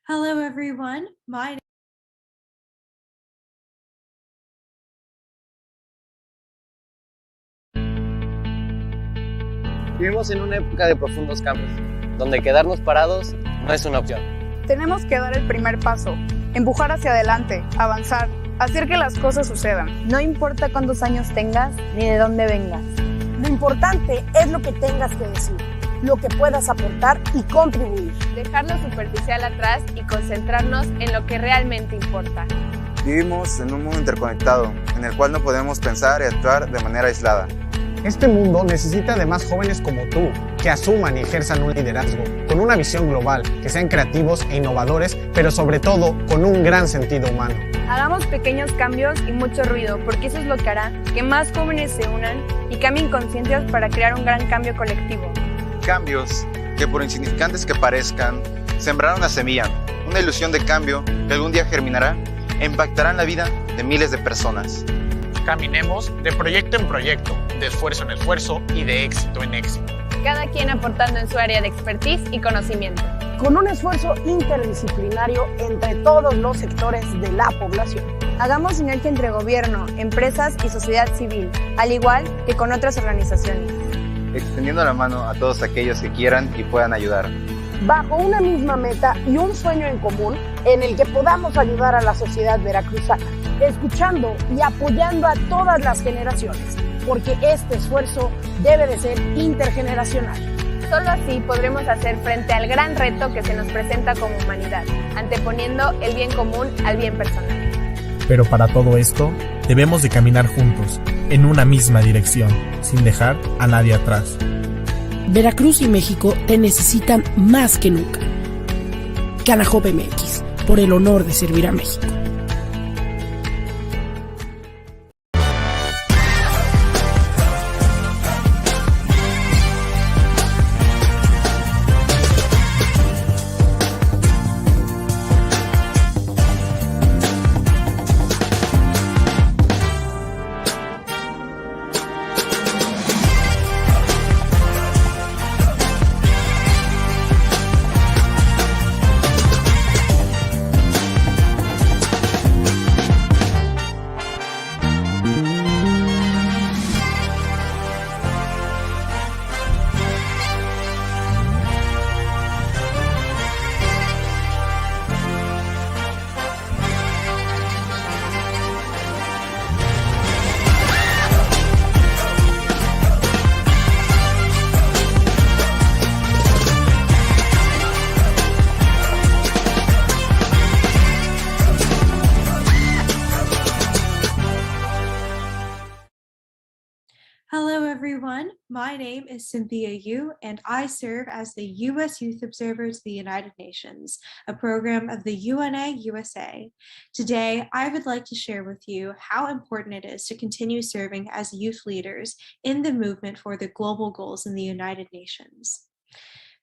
Hello, everyone. Vivimos en una época de profundos cambios, donde quedarnos parados no es una opción. Tenemos que dar el primer paso, empujar hacia adelante, avanzar, hacer que las cosas sucedan. No importa cuántos años tengas ni de dónde vengas. Lo importante es lo que tengas que decir, lo que puedas aportar y contribuir. Dejar lo superficial atrás y concentrarnos en lo que realmente importa. Vivimos en un mundo interconectado, en el cual no podemos pensar y actuar de manera aislada. Este mundo necesita de más jóvenes como tú, que asuman y ejerzan un liderazgo, con una visión global, que sean creativos e innovadores, pero sobre todo con un gran sentido humano. Hagamos pequeños cambios y mucho ruido, porque eso es lo que hará que más jóvenes se unan y cambien conciencias para crear un gran cambio colectivo. Cambios que, por insignificantes que parezcan, sembraron una semilla, una ilusión de cambio que algún día germinará e impactará en la vida de miles de personas. Caminemos de proyecto en proyecto, de esfuerzo en esfuerzo y de éxito en éxito. Cada quien aportando en su área de expertise y conocimiento. Con un esfuerzo interdisciplinario entre todos los sectores de la población. Hagamos sinergia entre gobierno, empresas y sociedad civil, al igual que con otras organizaciones. Extendiendo la mano a todos aquellos que quieran y puedan ayudar. Bajo una misma meta y un sueño en común en el que podamos ayudar a la sociedad veracruzana, escuchando y apoyando a todas las generaciones, porque este esfuerzo debe de ser intergeneracional. Solo así podremos hacer frente al gran reto que se nos presenta como humanidad, anteponiendo el bien común al bien personal. Pero para todo esto, debemos de caminar juntos, en una misma dirección, sin dejar a nadie atrás. Veracruz y México te necesitan más que nunca. CANAJOPMX, por el honor de servir a México. Hello, everyone. My name is Cinthya and I serve as the U.S. Youth Observer to the United Nations, a program of the UNA USA. Today, I would like to share with you how important it is to continue serving as youth leaders in the movement for the global goals in the United Nations.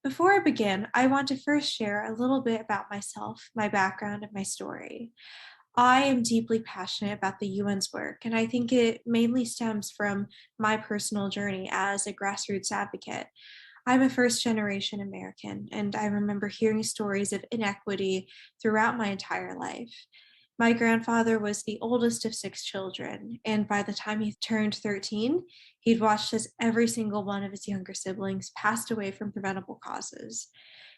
Before I begin, I want to first share a little bit about myself, my background, and my story. I am deeply passionate about the UN's work, and I think it mainly stems from my personal journey as a grassroots advocate. I'm a first-generation American, and I remember hearing stories of inequity throughout my entire life. My grandfather was the oldest of 6 children, and by the time he turned 13, he'd watched as every single one of his younger siblings passed away from preventable causes.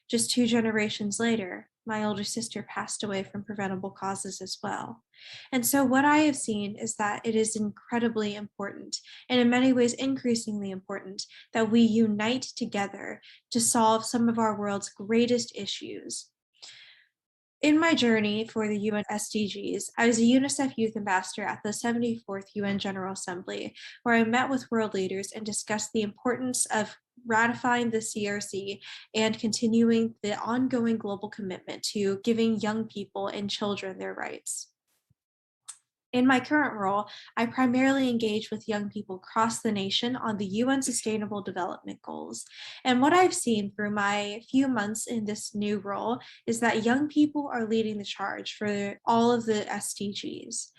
Just 2 generations later, my older sister passed away from preventable causes as well. And so what I have seen is that it is incredibly important, and in many ways increasingly important, that we unite together to solve some of our world's greatest issues. In my journey for the UN SDGs, I was a UNICEF Youth Ambassador at the 74th UN General Assembly, where I met with world leaders and discussed the importance of ratifying the CRC and continuing the ongoing global commitment to giving young people and children their rights. In my current role, I primarily engage with young people across the nation on the UN Sustainable Development Goals. And what I've seen through my few months in this new role is that young people are leading the charge for all of the SDGs.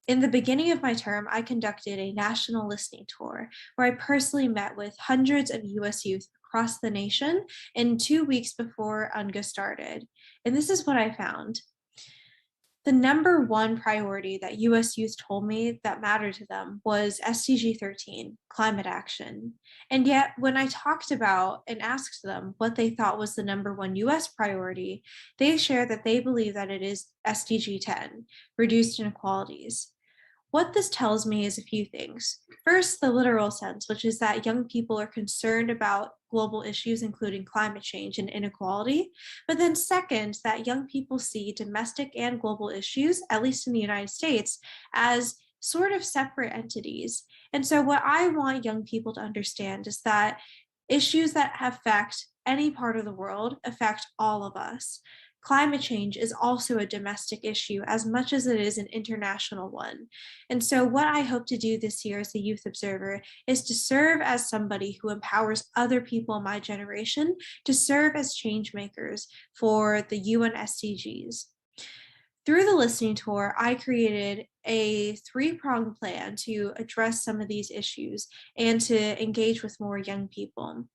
In the beginning of my term, I conducted a national listening tour where I personally met with hundreds of US youth across the nation in 2 weeks before UNGA started. And this is what I found. The number one priority that US youth told me that mattered to them was SDG 13, climate action. And yet, when I talked about and asked them what they thought was the number one US priority, they shared that they believe that it is SDG 10, reduced inequalities. What this tells me is a few things. First, the literal sense, which is that young people are concerned about global issues, including climate change and inequality. But then second, that young people see domestic and global issues, at least in the United States, as sort of separate entities. And so what I want young people to understand is that issues that affect any part of the world affect all of us. Climate change is also a domestic issue as much as it is an international one. And so what I hope to do this year as a youth observer is to serve as somebody who empowers other people in my generation to serve as change makers for the UN SDGs. Through the listening tour, I created a 3-pronged plan to address some of these issues and to engage with more young people.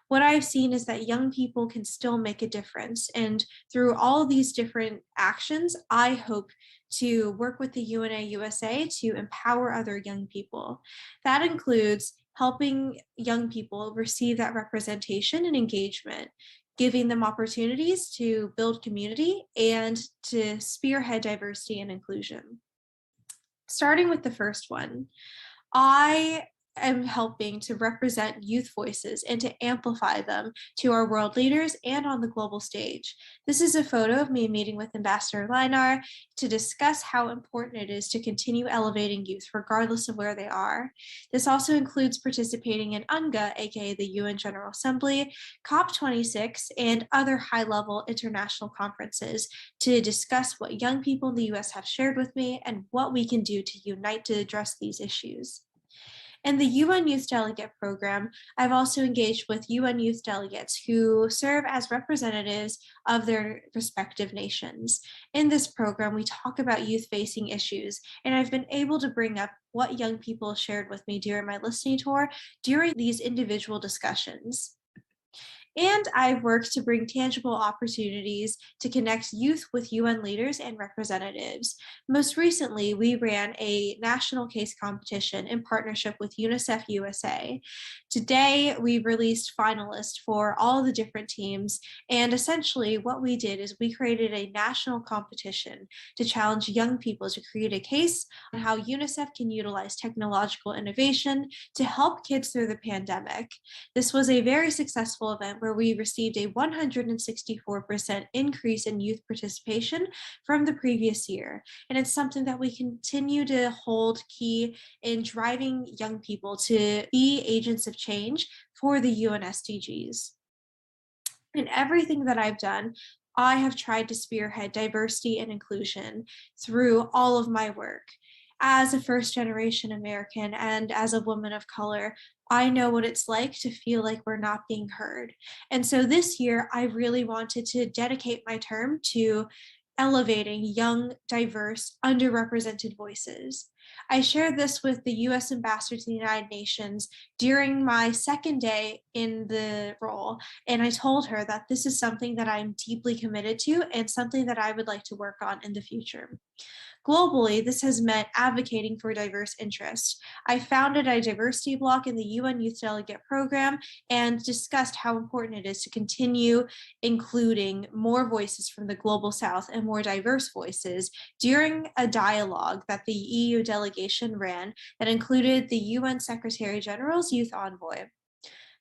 What I've seen is that young people can still make a difference. And through all of these different actions, I hope to work with the UNA USA to empower other young people. That includes helping young people receive that representation and engagement, giving them opportunities to build community and to spearhead diversity and inclusion. Starting with the first one, I am helping to represent youth voices and to amplify them to our world leaders and on the global stage. This is a photo of me meeting with Ambassador Linar to discuss how important it is to continue elevating youth regardless of where they are. This also includes participating in UNGA, aka the UN General Assembly, COP26, and other high-level international conferences to discuss what young people in the US have shared with me and what we can do to unite to address these issues. In the UN Youth Delegate Program, I've also engaged with UN Youth Delegates who serve as representatives of their respective nations. In this program, we talk about youth-facing issues, and I've been able to bring up what young people shared with me during my listening tour during these individual discussions. And I've worked to bring tangible opportunities to connect youth with UN leaders and representatives. Most recently, we ran a national case competition in partnership with UNICEF USA. Today, we released finalists for all the different teams, and essentially what we did is we created a national competition to challenge young people to create a case on how UNICEF can utilize technological innovation to help kids through the pandemic. This was a very successful event where we received a 164% increase in youth participation from the previous year. And it's something that we continue to hold key in driving young people to be agents of change for the UN SDGs. In everything that I've done, I have tried to spearhead diversity and inclusion through all of my work. As a first-generation American and as a woman of color, I know what it's like to feel like we're not being heard. And so this year, I really wanted to dedicate my term to elevating young, diverse, underrepresented voices. I shared this with the US Ambassador to the United Nations during my second day in the role, and I told her that this is something that I'm deeply committed to and something that I would like to work on in the future. Globally, this has meant advocating for diverse interests. I founded a diversity block in the UN Youth Delegate Program and discussed how important it is to continue including more voices from the Global South and more diverse voices during a dialogue that the EU delegation ran that included the UN Secretary General's Youth Envoy.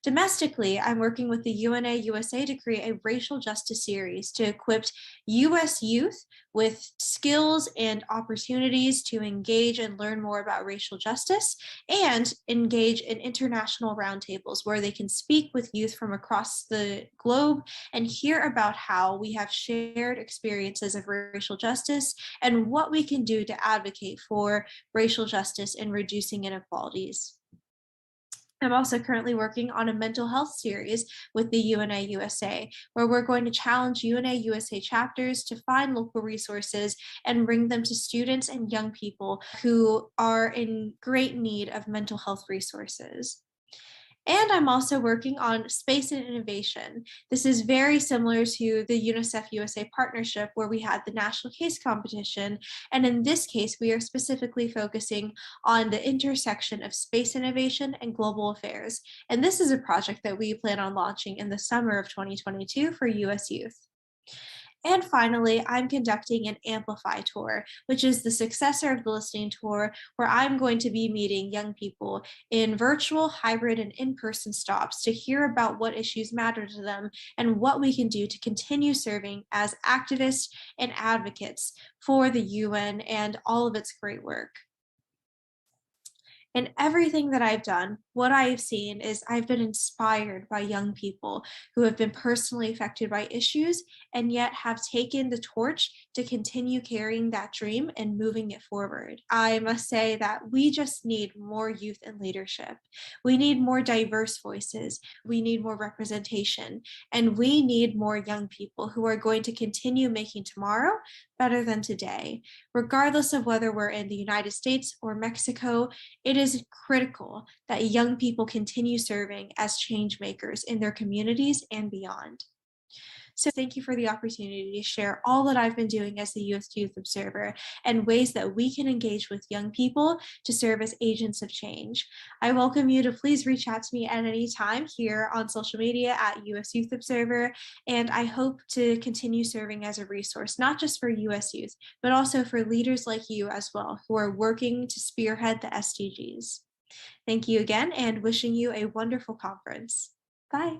Domestically, I'm working with the UNA USA to create a racial justice series to equip US youth with skills and opportunities to engage and learn more about racial justice and engage in international roundtables where they can speak with youth from across the globe and hear about how we have shared experiences of racial justice and what we can do to advocate for racial justice and reducing inequalities. I'm also currently working on a mental health series with the UNA USA, where we're going to challenge UNA USA chapters to find local resources and bring them to students and young people who are in great need of mental health resources. And I'm also working on space and innovation. This is very similar to the UNICEF USA partnership where we had the national case competition. And in this case, we are specifically focusing on the intersection of space innovation and global affairs. And this is a project that we plan on launching in the summer of 2022 for US youth. And finally, I'm conducting an Amplify tour, which is the successor of the listening tour, where I'm going to be meeting young people in virtual, hybrid, and in-person stops to hear about what issues matter to them and what we can do to continue serving as activists and advocates for the UN and all of its great work. In everything that I've done, what I have seen is I've been inspired by young people who have been personally affected by issues and yet have taken the torch to continue carrying that dream and moving it forward. I must say that we just need more youth in leadership. We need more diverse voices. We need more representation. And we need more young people who are going to continue making tomorrow better than today. Regardless of whether we're in the United States or Mexico, it is critical that young people continue serving as change makers in their communities and beyond. So thank you for the opportunity to share all that I've been doing as the US Youth Observer and ways that we can engage with young people to serve as agents of change. I welcome you to please reach out to me at any time here on social media at US Youth Observer, and I hope to continue serving as a resource, not just for US youth, but also for leaders like you as well, who are working to spearhead the SDGs. Thank you again, and wishing you a wonderful conference. Bye.